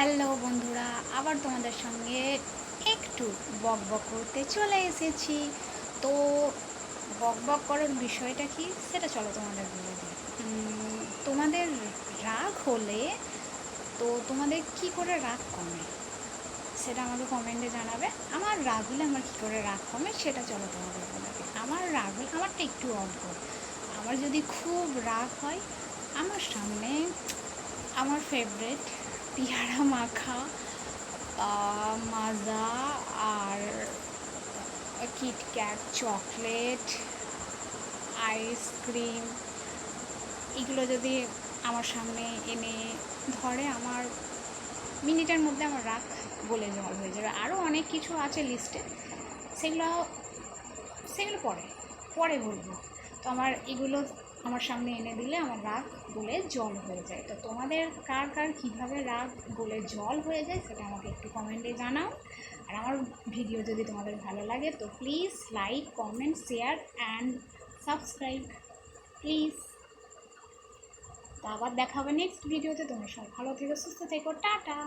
Hello বন্ধুরা, আবার তোমাদের সঙ্গে একটু বকবক করতে চলে এসেছি। তো বকবক করার বিষয়টা কি সেটা চলো তোমাদের বলে দিই। তোমাদের রাগ হলে তো তোমাদের কি করে রাগ কমে সেটা আমাকে কমেন্টে জানাবে। আমার রাগ হলে আমার কী করে রাগ কমে সেটা চলো তোমাদের বলে দিই। আমার রাগ হলে আমারটা একটু অদ্ভুত। আমার যদি খুব রাগ হয়, আমার সামনে আমার ফেভারিট পেয়ারা মাখা, মাজা আর কিটক্যাট চকলেট, আইসক্রিম, এগুলো যদি আমার সামনে এনে ধরে, আমার মিনিটের মধ্যে আমার রাগ গলে জল হয়ে যাবে। আরও অনেক কিছু আছে লিস্টে, সেগুলো সেগুলো পরে পরে বলবো। তো আমার এগুলো আমার সামনে এনে দিলে আমার রাগ গলে জল হয়ে যায়। তো তোমাদের কার কার কীভাবে রাগ গলে জল হয়ে যায় সেটা আমাকে একটু কমেন্টে জানাও। আর আমার ভিডিও যদি তোমাদের ভালো লাগে তো please like, comment, share and subscribe please. তো আবার দেখা হবে নেক্সট ভিডিওতে। তোমরা সব ভালো থেকো, সুস্থ থেকো, টাটা।